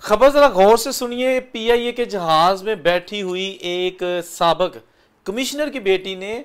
खबर जरा गौर से सुनिए। पीआईए के जहाज में बैठी हुई एक साबिक कमिश्नर की बेटी ने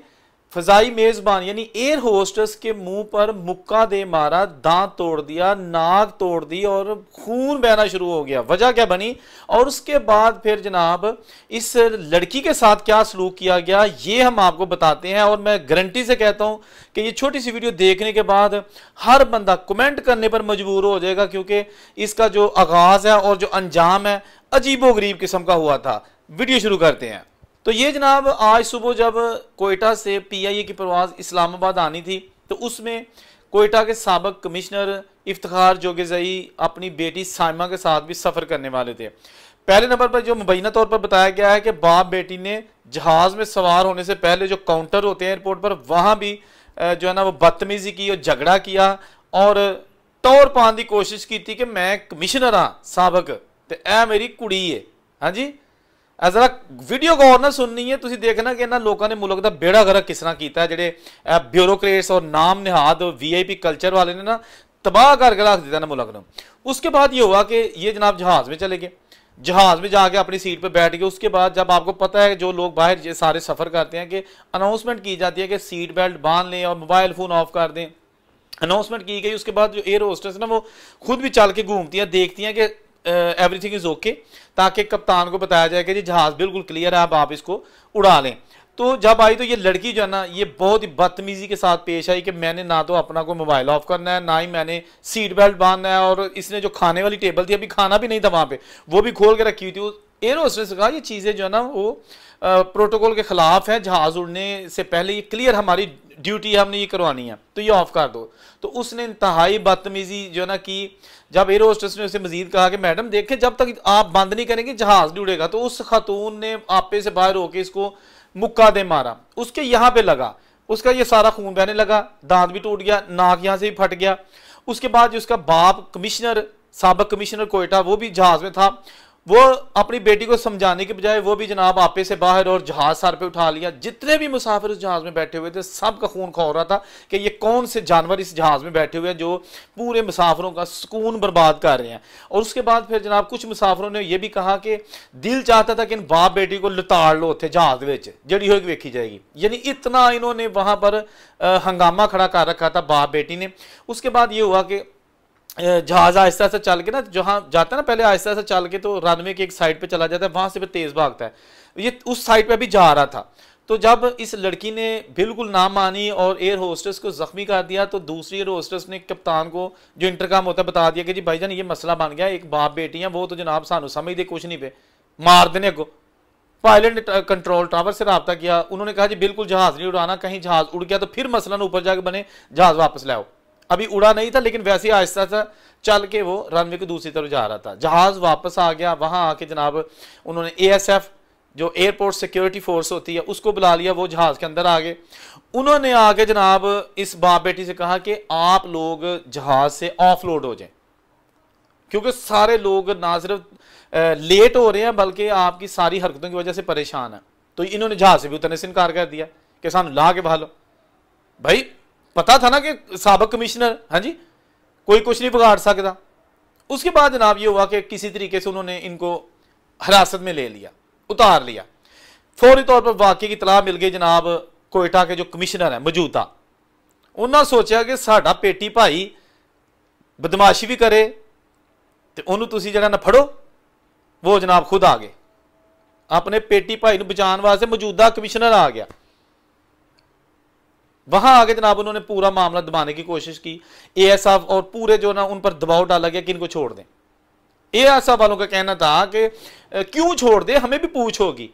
फजाई मेजबान यानी एयर होस्टेस के मुंह पर मुक्का दे मारा, दांत तोड़ दिया, नाक तोड़ दी और खून बहना शुरू हो गया। वजह क्या बनी और उसके बाद फिर जनाब इस लड़की के साथ क्या सलूक किया गया ये हम आपको बताते हैं। और मैं गारंटी से कहता हूं कि ये छोटी सी वीडियो देखने के बाद हर बंदा कमेंट करने पर मजबूर हो जाएगा, क्योंकि इसका जो आगाज है और जो अंजाम है अजीबोगरीब किस्म का हुआ था। वीडियो शुरू करते हैं। तो ये जनाब आज सुबह जब कोयटा से पीआईए की परवाज़ इस्लामाबाद आनी थी तो उसमें कोयटा के साबिक कमिश्नर इफ्तिखार जोगेज़ई अपनी बेटी साइमा के साथ भी सफ़र करने वाले थे। पहले नंबर पर जो मुबैना तौर पर बताया गया है कि बाप बेटी ने जहाज़ में सवार होने से पहले जो काउंटर होते हैं एयरपोर्ट पर वहाँ भी जो है ना वो बदतमीज़ी की और झगड़ा किया और टौर पाने की कोशिश की थी कि मैं कमिश्नर हाँ साबिक तो ए मेरी कुड़ी है। हाँ जी, जरा वीडियो गौर ना सुननी है, तुम देखना कि इन्होंने लोगों ने मुल्क का बेड़ा गर्क किस तरह किया है। जेडे ब्यूरोक्रेट्स और नाम निहाद वीआईपी कल्चर वाले ने ना तबाह करके रख दिया ना मुल्क ने। उसके बाद ये हुआ कि ये जनाब जहाज़ में चले गए, जहाज़ में जाके अपनी सीट पर बैठ गए। उसके बाद जब आपको पता है जो लोग बाहर ये सारे सफ़र करते हैं कि अनाउंसमेंट की जाती है कि सीट बेल्ट बांध लें और मोबाइल फ़ोन ऑफ कर दें, अनाउंसमेंट की गई। उसके बाद जो एयर होस्टेस ना वो खुद भी चल के घूमती हैं, देखती हैं कि एवरीथिंग इज ओके, ताकि कप्तान को बताया जाए कि जी जहाज बिल्कुल क्लियर है, अब आप इसको उड़ा लें। तो जब आई तो ये लड़की जो है ना ये बहुत ही बदतमीजी के साथ पेश आई कि मैंने ना तो अपना कोई मोबाइल ऑफ करना है, ना ही मैंने सीट बेल्ट बांधना है। और इसने जो खाने वाली टेबल थी, अभी खाना भी नहीं था वहां पे, वो भी खोल के रखी हुई थी। एयर होस्टेस ने कहा ये चीज़ें जो है ना वो प्रोटोकॉल के खिलाफ है, जहाज उड़ने से पहले ये क्लियर हमारी ड्यूटी है, हमने ये करवानी है, तो ये ऑफ कर दो। तो उसने इंतहाई बदतमीजी जो है ना की। जब एयर होस्टेस ने उसे मजीद कहा कि मैडम देखें जब तक आप बंद नहीं करेंगे जहाज नहीं उड़ेगा, तो उस खातून ने आपे से बाहर होकर इसको मुक्का दे मारा। उसके यहाँ पे लगा, उसका ये सारा खून बहने लगा, दांत भी टूट गया, नाक यहाँ से भी फट गया। उसके बाद जो उसका बाप कमिश्नर साबिक कमिश्नर कोयटा वो भी जहाज में था, वो अपनी बेटी को समझाने के बजाय वो भी जनाब आपे से बाहर और जहाज सर पे उठा लिया। जितने भी मुसाफिर उस जहाज में बैठे हुए थे सब का खून खौल रहा था कि ये कौन से जानवर इस जहाज में बैठे हुए हैं जो पूरे मुसाफिरों का सुकून बर्बाद कर रहे हैं। और उसके बाद फिर जनाब कुछ मुसाफिरों ने यह भी कहा कि दिल चाहता था कि इन बाप बेटी को लताड़ लो थे जहाज में जड़ी होगी वेखी जाएगी। यानी इतना इन्होंने वहां पर हंगामा खड़ा कर रखा था बाप बेटी ने। उसके बाद ये हुआ कि जहाज आहिस्ता आहिस्ता चल के ना जहां जाता है ना पहले आहिस्ता आहिस्ता चल के तो रनवे की एक साइड पे चला जाता है, वहां से फिर तेज भागता है। ये उस साइड पे भी जा रहा था। तो जब इस लड़की ने बिल्कुल ना मानी और एयर होस्टेस को जख्मी कर दिया, तो दूसरी एयर होस्टेस ने कप्तान को जो इंटरकॉम होता है बता दिया कि जी भाईजान ये मसला बन गया, एक बाप बेटी है वो तो जनाब सानू समझ दे कुछ नहीं पे मार देने को। पायलट ने कंट्रोल टावर से रब्ता किया, उन्होंने कहा जी बिल्कुल जहाज नहीं उड़ाना, कहीं जहाज उड़ गया तो फिर मसला ऊपर जाके बने जहाज वापस लाओ। अभी उड़ा नहीं था लेकिन वैसे ही आहिस्ता सा चल के वो रनवे की दूसरी तरफ जा रहा था। जहाज वापस आ गया, वहां आके जनाब उन्होंने एएसएफ जो एयरपोर्ट सिक्योरिटी फोर्स होती है उसको बुला लिया, वो जहाज के अंदर आ गए। उन्होंने आके जनाब इस बाप बेटी से कहा कि आप लोग जहाज से ऑफलोड हो जाएं, क्योंकि सारे लोग ना सिर्फ लेट हो रहे हैं बल्कि आपकी सारी हरकतों की वजह से परेशान है। तो इन्होंने जहाज से भी उतरने से इनकार कर दिया कि सानू ला के भालो। भाई पता था ना कि साबिक कमिश्नर, हाँ जी, कोई कुछ नहीं बिगाड़ सकता। उसके बाद जनाब ये हुआ कि किसी तरीके से उन्होंने इनको हिरासत में ले लिया, उतार लिया। फौरी तौर पर वाकई की इतला मिल गई जनाब कोयटा के जो कमिश्नर है मौजूदा, उन्होंने सोचा कि साडा पेटी भाई बदमाशी भी करे तो उन्होंने तुसी जरा ना फड़ो। वो जनाब खुद आ गए, अपने पेटी भाई बचाने वास्ते मौजूदा कमिश्नर आ गया। वहां आगे जनाब उन्होंने पूरा मामला दबाने की कोशिश की। एएसएफ और पूरे जो ना उन पर दबाव डाला गया कि इनको छोड़ दें। एएसएफ वालों का कहना था कि क्यों छोड़ दे, हमें भी पूछ होगी।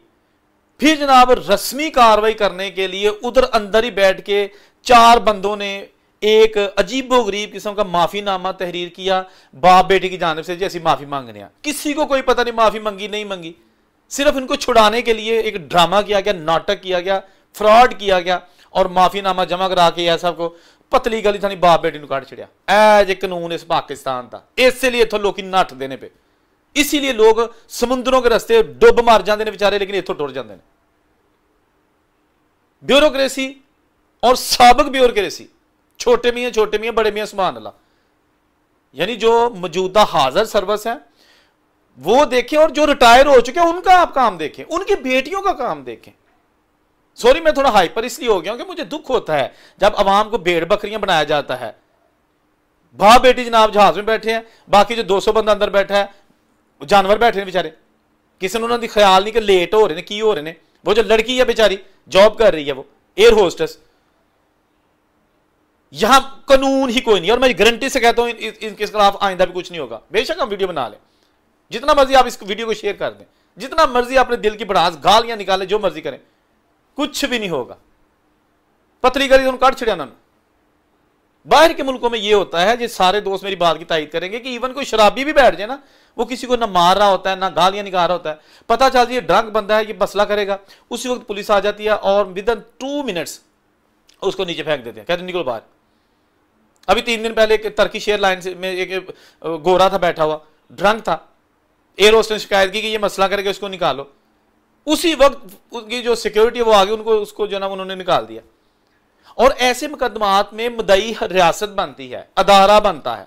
फिर जनाब रस्मी कार्रवाई करने के लिए उधर अंदर ही बैठ के 4 बंदों ने एक अजीबोगरीब किस्म का माफीनामा तहरीर किया बाप बेटी की जानिब से, जैसी माफी मांगने हैं। किसी को कोई पता नहीं माफी मांगी नहीं मांगी, सिर्फ इनको छुड़ाने के लिए एक ड्रामा किया गया, नाटक किया गया, फ्रॉड किया गया और माफीनामा जमा करा के ऐसा को पतली गली थानी बाप बेटी को काट छड़िया। ऐ जे कानून इस पाकिस्तान का, इसलिए इतों लोग नट देने पे, इसीलिए लोग समुद्रों के रस्ते डुब मर जाते हैं बेचारे, लेकिन इतों टुर जाते हैं। ब्यूरोक्रेसी और साबिक ब्यूरोक्रेसी, छोटे मियाँ बड़े मियाँ सुभान अल्लाह। यानी जो मौजूदा हाजिर सर्विस है वो देखें, और जो रिटायर हो चुके हैं उनका आप काम देखें, उनकी बेटियों का काम देखें। सॉरी मैं थोड़ा हाइपर इसलिए हो गया हूं कि मुझे दुख होता है जब अवाम को भेड़ बकरियां बनाया जाता है। बाप बेटी जनाब जहाज में बैठे हैं, बाकी जो 200 बंदा अंदर बैठा है जानवर बैठे हैं बेचारे, किसी ने उन्होंने ख्याल नहीं कि लेट हो रहे हैं, की हो रहे हैं। वो जो लड़की है बेचारी जॉब कर रही है, वो एयर होस्टेस, यहां कानून ही कोई नहीं। और मैं गारंटी से कहता हूं इनके खिलाफ आइंदा भी कुछ नहीं होगा। बेशक हम वीडियो बना लें, जितना मर्जी आप इस वीडियो को शेयर कर दें, जितना मर्जी अपने दिल की भड़ास गालियां निकालें, जो मर्जी करें, कुछ भी नहीं होगा। पतली करी तो काट छिड़ा उन्होंने। बाहर के मुल्कों में यह होता है, जो सारे दोस्त मेरी बात की तायद करेंगे, कि इवन कोई शराबी भी बैठ जाए ना, वो किसी को ना मार रहा होता है ना गालियां निकाल रहा होता है, पता चल ये ड्रंक बंदा है, ये मसला करेगा, उसी वक्त पुलिस आ जाती है और विद इन 2 मिनट्स उसको नीचे फेंक देते हैं, कहते निकलो बाहर। अभी 3 दिन पहले एक टर्किश एयरलाइन में एक गोरा था बैठा हुआ, ड्रंक था, एयर होस्टेस ने शिकायत की कि ये मसला करके उसको निकालो, उसी वक्त उनकी जो सिक्योरिटी है वो आगे उनको उसको जो ना उन्होंने निकाल दिया। और ऐसे मुकदमात में मुद्दई रियासत बनती है, अदारा बनता है,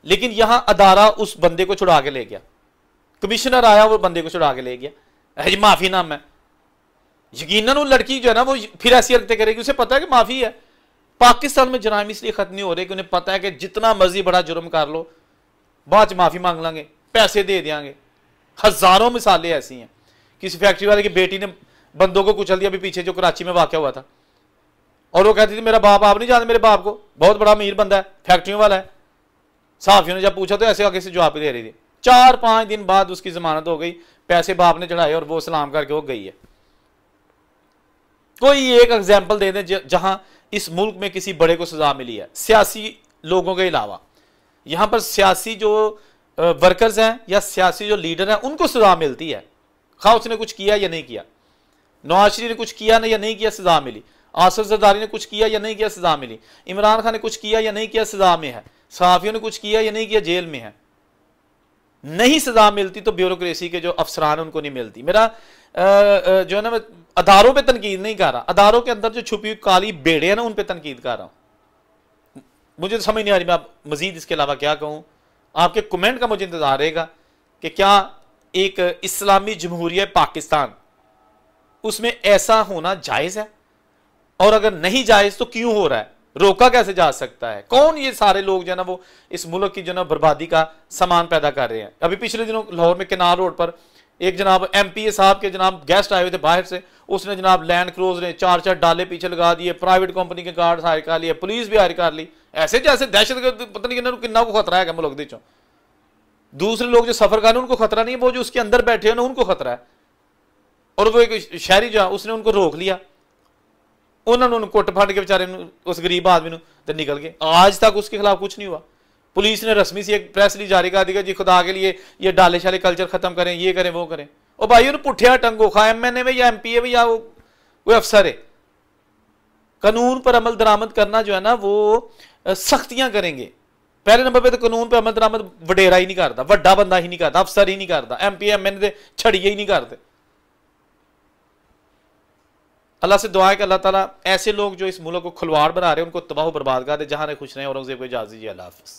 लेकिन यहां अदारा उस बंदे को छुड़ा के ले गया, कमिश्नर आया वो बंदे को छुड़ा के ले गया, जी माफी नाम है। यकीनन वो लड़की जो है ना वो फिर ऐसी हरकतें करेगी, उसे पता है कि माफी है। पाकिस्तान में जराइम इसलिए खत्म नहीं हो रहे कि उन्हें पता है कि जितना मर्जी बड़ा जुर्म कर लो, बाद माफी मांग लेंगे, पैसे दे देंगे। हजारों मिसालें ऐसी हैं। किसी फैक्ट्री वाले की बेटी ने बंदों को कुचल दिया, अभी पीछे जो कराची में वाकया हुआ था, और वो कहती थी मेरा बाप, आप नहीं जानते मेरे बाप को, बहुत बड़ा अमीर बंदा है, फैक्ट्रियों वाला है। सहाफियों ने जब पूछा तो ऐसे आगे से जवाब दे रही थी। 4-5 दिन बाद उसकी जमानत हो गई, पैसे बाप ने चढ़ाए और वो सलाम करके वो गई है। कोई एक एग्जाम्पल दे दें जहां इस मुल्क में किसी बड़े को सजा मिली है, सियासी लोगों के अलावा। यहां पर सियासी जो वर्कर्स हैं या सियासी जो लीडर हैं उनको सजा मिलती है, खा उसने कुछ किया या नहीं किया। नवाज शरीफ ने कुछ किया या नहीं किया, सजा मिली। आसिफ जरदारी ने कुछ किया या नहीं किया, सजा मिली। इमरान खान ने कुछ किया या नहीं किया, सजा में है। सहाफियों ने कुछ किया या नहीं किया, जेल में है। नहीं सजा मिलती तो ब्यूरोक्रेसी के जो अफसरान उनको नहीं मिलती। मेरा जो है ना, मैं अदारों पे तनकीद नहीं कर रहा, अदारों के अंदर जो छुपी हुई काली बेड़े हैं ना उन पे तनकीद कर रहा हूं। मुझे तो समझ नहीं आ रही मैं मजीद इसके अलावा क्या कहूं। आपके कमेंट का मुझे इंतजार रहेगा कि क्या एक इस्लामी जमहूरियत पाकिस्तान, उसमें ऐसा होना जायज है, और अगर नहीं जायज तो क्यों हो रहा है, रोका कैसे जा सकता है, कौन ये सारे लोग जो है ना वो इस मुल्क की जो ना बर्बादी का सामान पैदा कर रहे हैं। अभी पिछले दिनों लाहौर में केनाल रोड पर एक जनाब एमपीए साहब के जनाब गेस्ट आए हुए थे बाहर से, उसने जनाब लैंड क्रूज ने 4-4 डाले पीछे लगा दिए, प्राइवेट कंपनी के गार्ड हायर कर लिए, पुलिस भी हायर कर ली, ऐसे जैसे दहशतगर्द, पता नहीं कितना को खतरा है मुल्क दे। दूसरे लोग जो सफर कर रहे हैं उनको खतरा नहीं है, वो जो उसके अंदर बैठे हैं ना उनको खतरा है। और वो एक शहरी जो उसने उनको रोक लिया, उन्होंने कुट फट के बेचारे उस गरीब आदमी तो निकल गए। आज तक उसके खिलाफ कुछ नहीं हुआ। पुलिस ने रस्मी से एक प्रेस रिलीज जारी कर दिया जी खुदा के लिए ये डाले शाले कल्चर खत्म करें, ये करें वो करें। और भाई उन्हें पुठिया टंगो खा एमएनए में या एमपीए में या वो कोई अफसर है, कानून पर अमल दरामद करना जो है ना वो सख्तियां करेंगे। पहले नंबर पे तो कानून पर अमल दरामद वडेरा ही नहीं करता, वड्डा बंदा ही नहीं करता, अफसर ही नहीं करता, एमपीए एमएनए छड़िए ही नहीं करते। अल्लाह से दुआ है कि अल्लाह ताला ऐसे लोग जो इस मुल्क को खिलवाड़ बना रहे हैं उनको तबाह बर्बाद कर दे। जहां खुश रहे औरंगजेब को इजाजत दीजिए। अल्लाह हाफिज़।